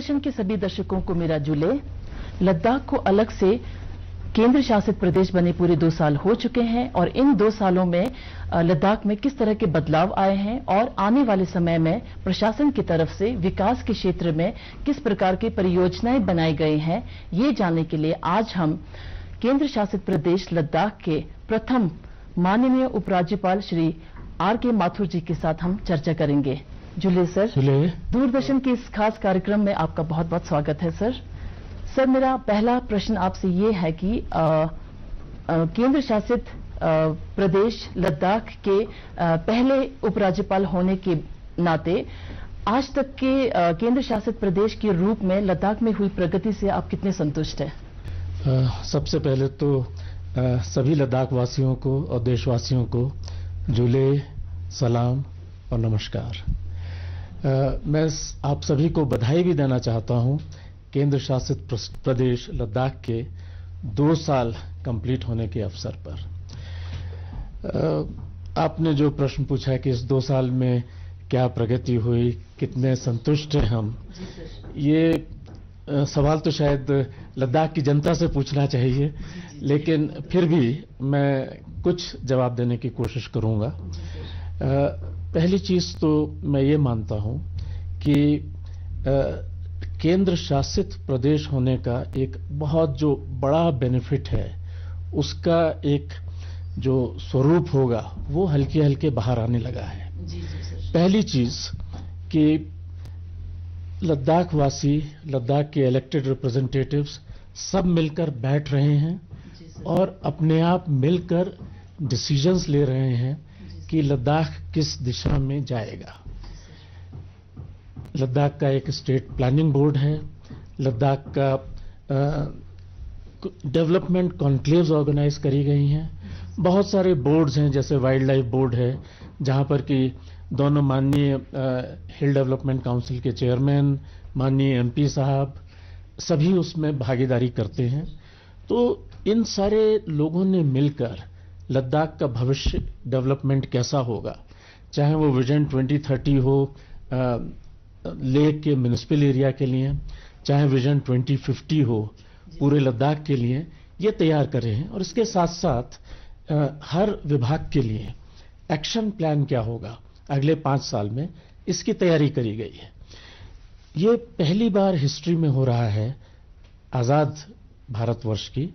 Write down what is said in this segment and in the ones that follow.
दूरदर्शन के सभी दर्शकों को मेरा जुले। लद्दाख को अलग से केंद्र शासित प्रदेश बने पूरे 2 साल हो चुके हैं और इन 2 सालों में लद्दाख में किस तरह के बदलाव आए हैं और आने वाले समय में प्रशासन की तरफ से विकास के क्षेत्र में किस प्रकार की परियोजनाएं बनाई गई हैं, ये जानने के लिए आज हम केंद्र शासित प्रदेश लद्दाख के प्रथम माननीय उपराज्यपाल श्री R.K. माथुर जी के साथ हम चर्चा करेंगे। जुले सर, दूरदर्शन के इस खास कार्यक्रम में आपका बहुत बहुत स्वागत है सर। सर, मेरा पहला प्रश्न आपसे ये है कि केंद्र शासित प्रदेश लद्दाख के पहले उपराज्यपाल होने के नाते आज तक के केंद्र शासित प्रदेश के रूप में लद्दाख में हुई प्रगति से आप कितने संतुष्ट हैं? सबसे पहले तो सभी लद्दाख वासियों को और देशवासियों को जुले, सलाम और नमस्कार। मैं आप सभी को बधाई भी देना चाहता हूं केंद्र शासित प्रदेश लद्दाख के 2 साल कंप्लीट होने के अवसर पर। आपने जो प्रश्न पूछा है कि इस 2 साल में क्या प्रगति हुई, कितने संतुष्ट हैं हम, ये सवाल तो शायद लद्दाख की जनता से पूछना चाहिए, लेकिन फिर भी मैं कुछ जवाब देने की कोशिश करूंगा। पहली चीज तो मैं ये मानता हूं कि केंद्र शासित प्रदेश होने का एक बहुत जो बड़ा बेनिफिट है, उसका एक जो स्वरूप होगा वो हल्के हल्के बाहर आने लगा है। पहली चीज कि लद्दाख वासी, लद्दाख के इलेक्टेड रिप्रेजेंटेटिव्स सब मिलकर बैठ रहे हैं और अपने आप मिलकर डिसीजंस ले रहे हैं कि लद्दाख किस दिशा में जाएगा। लद्दाख का एक स्टेट प्लानिंग बोर्ड है, लद्दाख का डेवलपमेंट कॉन्क्लेव्स ऑर्गेनाइज करी गई हैं, बहुत सारे बोर्ड्स हैं, जैसे वाइल्ड लाइफ बोर्ड है जहां पर कि दोनों माननीय हिल डेवलपमेंट काउंसिल के चेयरमैन, माननीय एमपी साहब सभी उसमें भागीदारी करते हैं। तो इन सारे लोगों ने मिलकर लद्दाख का भविष्य डेवलपमेंट कैसा होगा, चाहे वो विजन 2030 हो लेक के म्युनिसिपल एरिया के लिए, चाहे विजन 2050 हो पूरे लद्दाख के लिए, ये तैयार कर रहे हैं। और इसके साथ साथ हर विभाग के लिए एक्शन प्लान क्या होगा अगले 5 साल में, इसकी तैयारी करी गई है। ये पहली बार हिस्ट्री में हो रहा है आजाद भारतवर्ष की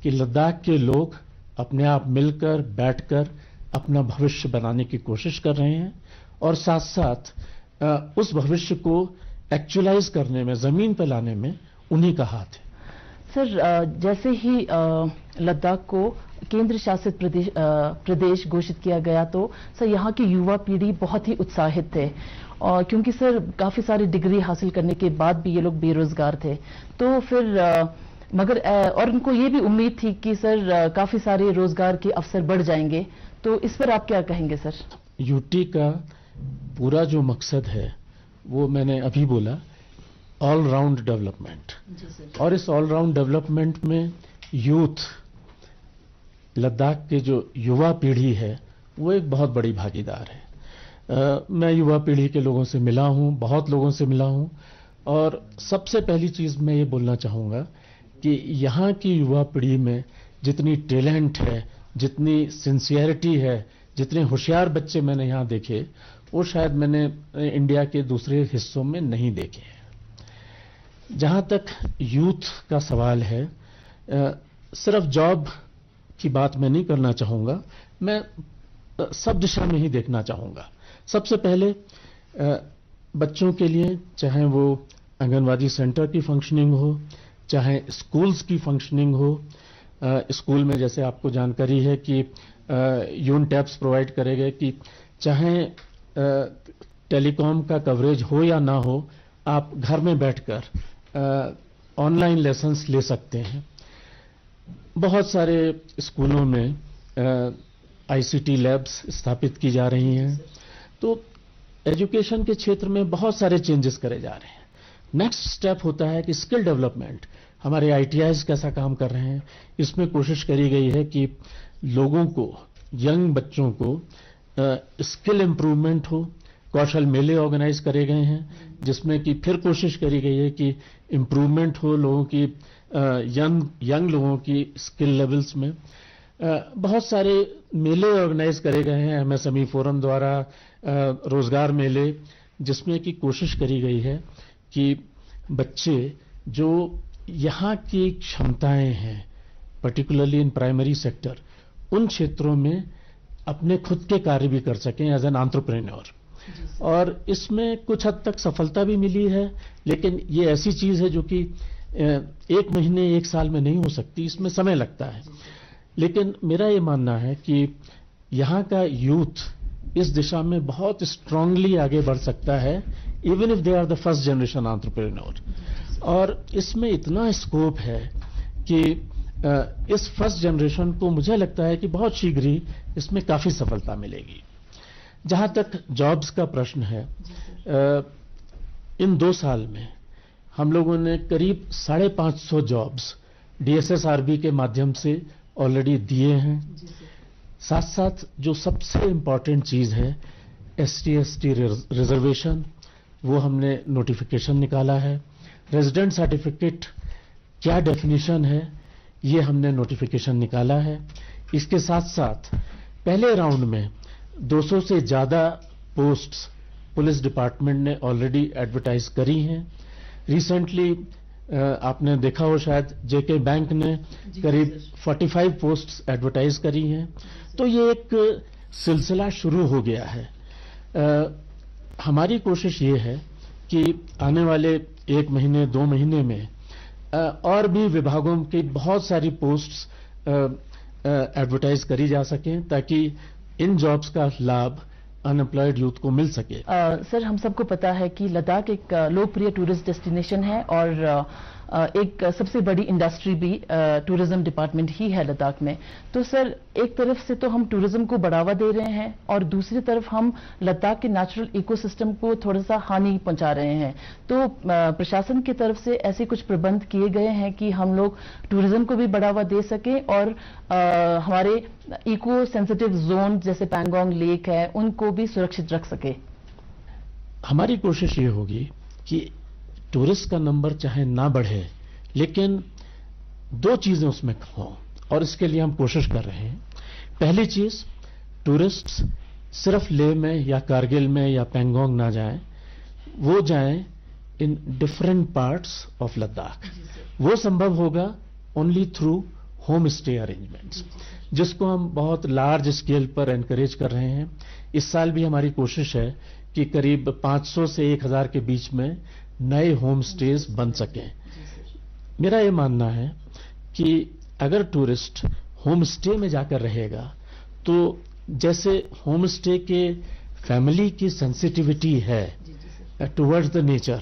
कि लद्दाख के लोग अपने आप मिलकर बैठकर अपना भविष्य बनाने की कोशिश कर रहे हैं और साथ साथ उस भविष्य को एक्चुअलाइज करने में, जमीन पर लाने में उन्हीं का हाथ है। सर, जैसे ही लद्दाख को केंद्र शासित प्रदेश घोषित किया गया तो सर यहाँ की युवा पीढ़ी बहुत ही उत्साहित थे, और क्योंकि सर काफी सारी डिग्री हासिल करने के बाद भी ये लोग बेरोजगार थे, तो फिर मगर और उनको ये भी उम्मीद थी कि सर काफी सारे रोजगार के अवसर बढ़ जाएंगे। तो इस पर आप क्या कहेंगे सर? यूटी का पूरा जो मकसद है वो मैंने अभी बोला, ऑल राउंड डेवलपमेंट, और इस ऑल राउंड डेवलपमेंट में यूथ, लद्दाख के जो युवा पीढ़ी है वो एक बहुत बड़ी भागीदार है। मैं युवा पीढ़ी के लोगों से मिला हूं, बहुत लोगों से मिला हूं, और सबसे पहली चीज मैं ये बोलना चाहूंगा कि यहाँ की युवा पीढ़ी में जितनी टैलेंट है, जितनी सिंसियरिटी है, जितने होशियार बच्चे मैंने यहाँ देखे, वो शायद मैंने इंडिया के दूसरे हिस्सों में नहीं देखे हैं। जहां तक यूथ का सवाल है, सिर्फ जॉब की बात मैं नहीं करना चाहूंगा, मैं सब दिशा में ही देखना चाहूंगा। सबसे पहले बच्चों के लिए, चाहे वो आंगनवाड़ी सेंटर की फंक्शनिंग हो, चाहे स्कूल्स की फंक्शनिंग हो, स्कूल में जैसे आपको जानकारी है कि यून टैब्स प्रोवाइड करे गए, कि चाहे टेलीकॉम का कवरेज हो या ना हो, आप घर में बैठकर ऑनलाइन लेसन्स ले सकते हैं। बहुत सारे स्कूलों में आईसीटी लैब्स स्थापित की जा रही हैं। तो एजुकेशन के क्षेत्र में बहुत सारे चेंजेस करे जा रहे हैं। नेक्स्ट स्टेप होता है कि स्किल डेवलपमेंट, हमारे आईटीआईज कैसा काम कर रहे हैं, इसमें कोशिश करी गई है कि लोगों को, यंग बच्चों को स्किल इंप्रूवमेंट हो। कौशल मेले ऑर्गेनाइज करे गए हैं जिसमें कि फिर कोशिश करी गई है कि इम्प्रूवमेंट हो लोगों की, यंग लोगों की स्किल लेवल्स में। बहुत सारे मेले ऑर्गेनाइज करे गए हैं एमएसएमई फोरम द्वारा, रोजगार मेले, जिसमें कि कोशिश करी गई है कि बच्चे जो यहाँ की क्षमताएं हैं, पर्टिकुलरली इन प्राइमरी सेक्टर, उन क्षेत्रों में अपने खुद के कार्य भी कर सकें एज एन एंटरप्रेन्योर। और इसमें कुछ हद तक सफलता भी मिली है, लेकिन ये ऐसी चीज है जो कि 1 महीने 1 साल में नहीं हो सकती, इसमें समय लगता है। लेकिन मेरा ये मानना है कि यहाँ का यूथ इस दिशा में बहुत स्ट्रांगली आगे बढ़ सकता है, even if they are the first generation entrepreneur. और इसमें इतना स्कोप है कि इस फर्स्ट जनरेशन को मुझे लगता है कि बहुत शीघ्र ही इसमें काफी सफलता मिलेगी। जहां तक जॉब्स का प्रश्न है, इन 2 साल में हम लोगों ने करीब 550 जॉब्स डीएसएसआरबी के माध्यम से ऑलरेडी दिए हैं। साथ साथ जो सबसे इंपॉर्टेंट चीज है, एसटी रिजर्वेशन, वो हमने नोटिफिकेशन निकाला है। रेजिडेंट सर्टिफिकेट क्या डेफिनेशन है, ये हमने नोटिफिकेशन निकाला है। इसके साथ साथ पहले राउंड में 200 से ज्यादा पोस्ट्स पुलिस डिपार्टमेंट ने ऑलरेडी एडवर्टाइज करी हैं। रिसेंटली आपने देखा हो शायद, जेके बैंक ने करीब 45 पोस्ट्स एडवर्टाइज करी हैं। तो ये एक सिलसिला शुरू हो गया है। हमारी कोशिश ये है कि आने वाले 1 महीने 2 महीने में और भी विभागों की बहुत सारी पोस्ट्स एडवर्टाइज करी जा सकें, ताकि इन जॉब्स का लाभ अनएम्प्लॉयड यूथ को मिल सके। सर, हम सबको पता है कि लद्दाख एक लोकप्रिय टूरिस्ट डेस्टिनेशन है और एक सबसे बड़ी इंडस्ट्री भी टूरिज्म डिपार्टमेंट ही है लद्दाख में। तो सर, एक तरफ से तो हम टूरिज्म को बढ़ावा दे रहे हैं और दूसरी तरफ हम लद्दाख के नेचुरल इकोसिस्टम को थोड़ा सा हानि पहुंचा रहे हैं। तो प्रशासन की तरफ से ऐसे कुछ प्रबंध किए गए हैं कि हम लोग टूरिज्म को भी बढ़ावा दे सकें और हमारे इको सेंसिटिव जोन जैसे पैंगोंग लेक है उनको भी सुरक्षित रख सके। हमारी कोशिश ये होगी कि टूरिस्ट का नंबर चाहे ना बढ़े, लेकिन 2 चीजें उसमें हों, और इसके लिए हम कोशिश कर रहे हैं। पहली चीज, टूरिस्ट सिर्फ लेह में या कारगिल में या पैंगोंग ना जाएं, वो जाएं in different parts of Ladakh. वो संभव होगा only through whom stay arrangements, जिसको हम बहुत लार्ज स्केल पर एनकरेज कर रहे हैं। इस साल भी हमारी कोशिश है कि करीब 500 से 1000 के बीच में नए होम स्टेज बन सकें। मेरा ये मानना है कि अगर टूरिस्ट होम स्टे में जाकर रहेगा, तो जैसे होम स्टे के फैमिली की सेंसिटिविटी है टुवर्ड्स द नेचर,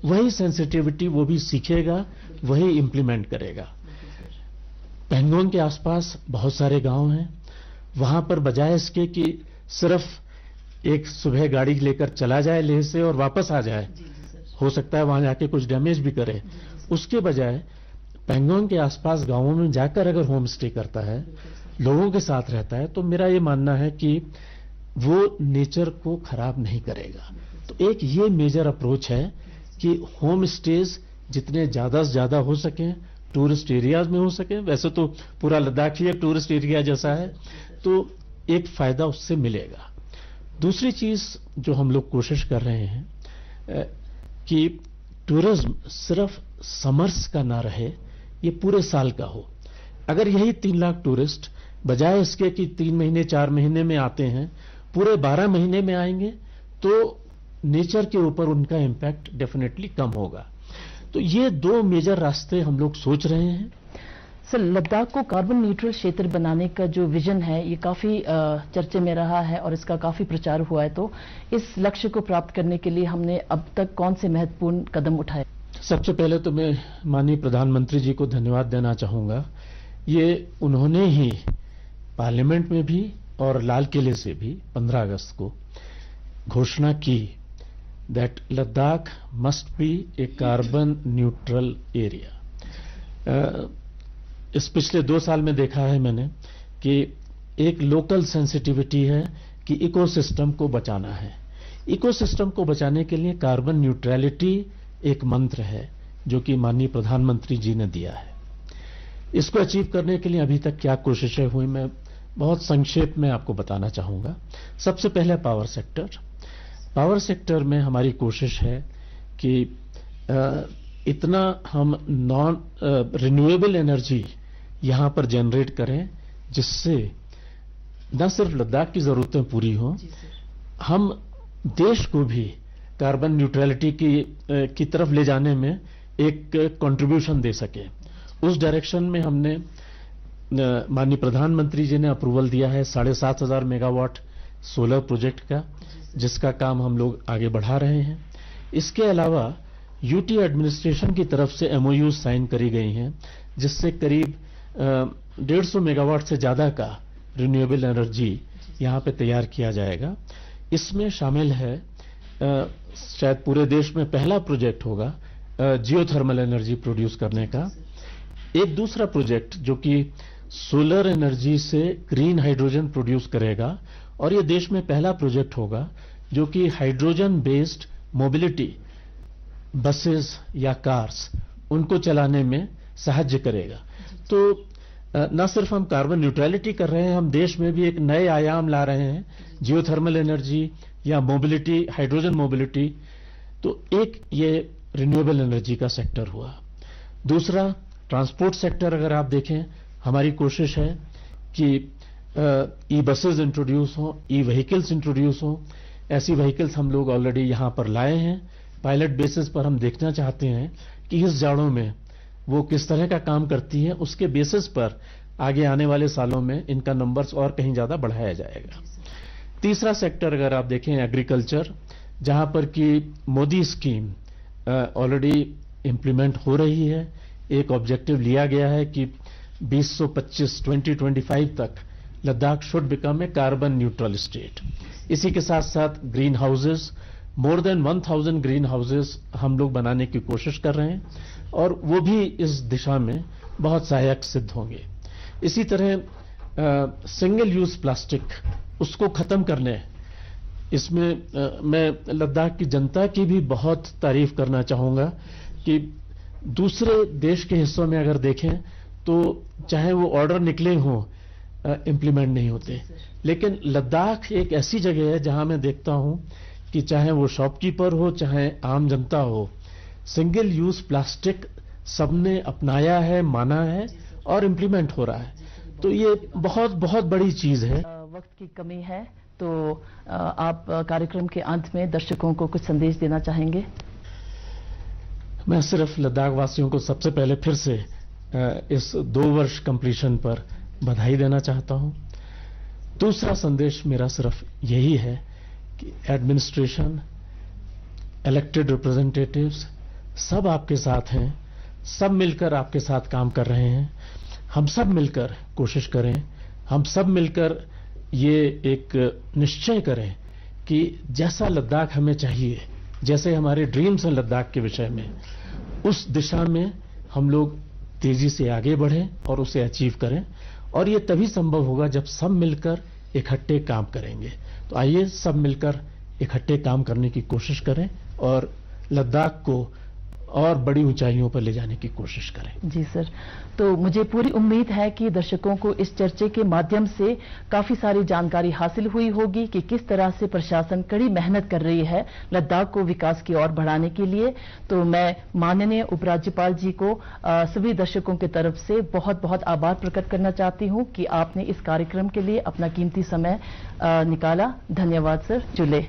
वही सेंसिटिविटी वो भी सीखेगा, वही इंप्लीमेंट करेगा। पैंगोंग के आसपास बहुत सारे गांव हैं, वहां पर बजाय इसके कि सिर्फ एक सुबह गाड़ी लेकर चला जाए लेह से और वापस आ जाए, हो सकता है वहां जाके कुछ डैमेज भी करे, उसके बजाय पैंगोंग के आसपास गांवों में जाकर अगर होम स्टे करता है, लोगों के साथ रहता है, तो मेरा ये मानना है कि वो नेचर को खराब नहीं करेगा। तो एक ये मेजर अप्रोच है कि होम स्टेज जितने ज्यादा से ज्यादा हो सकें, टूरिस्ट एरियाज में हो सके। वैसे तो पूरा लद्दाख ही एक टूरिस्ट एरिया जैसा है, तो एक फायदा उससे मिलेगा। दूसरी चीज जो हम लोग कोशिश कर रहे हैं कि टूरिज्म सिर्फ समर्स का ना रहे, ये पूरे साल का हो। अगर यही 3 लाख टूरिस्ट बजाय इसके कि 3 महीने 4 महीने में आते हैं, पूरे 12 महीने में आएंगे, तो नेचर के ऊपर उनका इम्पैक्ट डेफिनेटली कम होगा। तो ये 2 मेजर रास्ते हम लोग सोच रहे हैं। सर, लद्दाख को कार्बन न्यूट्रल क्षेत्र बनाने का जो विजन है, ये काफी चर्चे में रहा है और इसका काफी प्रचार हुआ है। तो इस लक्ष्य को प्राप्त करने के लिए हमने अब तक कौन से महत्वपूर्ण कदम उठाए? सबसे पहले तो मैं माननीय प्रधानमंत्री जी को धन्यवाद देना चाहूंगा। ये उन्होंने ही पार्लियामेंट में भी और लाल किले से भी 15 अगस्त को घोषणा की that Ladakh must be A carbon neutral area. इस पिछले 2 साल में देखा है मैंने कि एक लोकल सेंसिटिविटी है कि इकोसिस्टम को बचाना है। इकोसिस्टम को बचाने के लिए कार्बन न्यूट्रलिटी एक मंत्र है जो कि माननीय प्रधानमंत्री जी ने दिया है। इसको अचीव करने के लिए अभी तक क्या कोशिशें हुई, मैं बहुत संक्षेप में आपको बताना चाहूंगा। सबसे पहले पावर सेक्टर। पावर सेक्टर में हमारी कोशिश है कि इतना हम नॉन रिन्यूएबल एनर्जी यहां पर जनरेट करें जिससे न सिर्फ लद्दाख की जरूरतें पूरी हों, हम देश को भी कार्बन न्यूट्रलिटी की तरफ ले जाने में एक कंट्रीब्यूशन दे सके। उस डायरेक्शन में हमने माननीय प्रधानमंत्री जी ने अप्रूवल दिया है 7,500 मेगावाट सोलर प्रोजेक्ट का, जिसका काम हम लोग आगे बढ़ा रहे हैं। इसके अलावा यूटी एडमिनिस्ट्रेशन की तरफ से एमओयू साइन करी गई हैं जिससे करीब 150 मेगावाट से ज्यादा का रिन्यूएबल एनर्जी यहां पे तैयार किया जाएगा। इसमें शामिल है शायद पूरे देश में पहला प्रोजेक्ट होगा जियोथर्मल एनर्जी प्रोड्यूस करने का। एक दूसरा प्रोजेक्ट जो कि सोलर एनर्जी से ग्रीन हाइड्रोजन प्रोड्यूस करेगा, और ये देश में पहला प्रोजेक्ट होगा जो कि हाइड्रोजन बेस्ड मोबिलिटी बसेस या कार्स उनको चलाने में सहायता करेगा। तो न सिर्फ हम कार्बन न्यूट्रलिटी कर रहे हैं, हम देश में भी एक नए आयाम ला रहे हैं, जियोथर्मल एनर्जी या मोबिलिटी, हाइड्रोजन मोबिलिटी। तो एक ये रिन्यूएबल एनर्जी का सेक्टर हुआ। दूसरा ट्रांसपोर्ट सेक्टर अगर आप देखें, हमारी कोशिश है कि ई बसेस इंट्रोड्यूस हों, ई व्हीकल्स इंट्रोड्यूस हों। ऐसी व्हीकल्स हम लोग ऑलरेडी यहां पर लाए हैं। पायलट बेसिस पर हम देखना चाहते हैं कि इस जाड़ों में वो किस तरह का काम करती है। उसके बेसिस पर आगे आने वाले सालों में इनका नंबर्स और कहीं ज्यादा बढ़ाया जाएगा। तीसरा सेक्टर अगर आप देखें एग्रीकल्चर, जहां पर कि मोदी स्कीम ऑलरेडी इंप्लीमेंट हो रही है। एक ऑब्जेक्टिव लिया गया है कि 2025 तक Ladakh should become a carbon neutral state. इसी के साथ साथ green houses, more than 1000 green houses हम लोग बनाने की कोशिश कर रहे हैं और वो भी इस दिशा में बहुत सहायक सिद्ध होंगे। इसी तरह सिंगल यूज प्लास्टिक, उसको खत्म करने, इसमें मैं लद्दाख की जनता की भी बहुत तारीफ करना चाहूंगा कि दूसरे देश के हिस्सों में अगर देखें तो चाहे वो ऑर्डर निकले हों इंप्लीमेंट नहीं होते, लेकिन लद्दाख एक ऐसी जगह है जहां मैं देखता हूं कि चाहे वो शॉपकीपर हो चाहे आम जनता हो, सिंगल यूज प्लास्टिक सबने अपनाया है, माना है और इंप्लीमेंट हो रहा है। तो ये बहुत बहुत बड़ी चीज है। वक्त की कमी है तो आप कार्यक्रम के अंत में दर्शकों को कुछ संदेश देना चाहेंगे? मैं सिर्फ लद्दाख वासियों को सबसे पहले फिर से इस 2 वर्ष कंप्लीशन पर बधाई देना चाहता हूं। दूसरा संदेश मेरा सिर्फ यही है कि एडमिनिस्ट्रेशन, इलेक्टेड रिप्रेजेंटेटिव्स सब आपके साथ हैं, सब मिलकर आपके साथ काम कर रहे हैं। हम सब मिलकर कोशिश करें, हम सब मिलकर ये एक निश्चय करें कि जैसा लद्दाख हमें चाहिए, जैसे हमारे ड्रीम्स हैं लद्दाख के विषय में, उस दिशा में हम लोग तेजी से आगे बढ़ें और उसे अचीव करें। और ये तभी संभव होगा जब सब मिलकर इकट्ठे काम करेंगे। तो आइए सब मिलकर इकट्ठे काम करने की कोशिश करें और लद्दाख को और बड़ी ऊंचाइयों पर ले जाने की कोशिश करें। जी सर, तो मुझे पूरी उम्मीद है कि दर्शकों को इस चर्चे के माध्यम से काफी सारी जानकारी हासिल हुई होगी कि किस तरह से प्रशासन कड़ी मेहनत कर रही है लद्दाख को विकास की ओर बढ़ाने के लिए। तो मैं माननीय उपराज्यपाल जी को सभी दर्शकों की तरफ से बहुत बहुत आभार प्रकट करना चाहती हूं कि आपने इस कार्यक्रम के लिए अपना कीमती समय निकाला। धन्यवाद सर। जुले।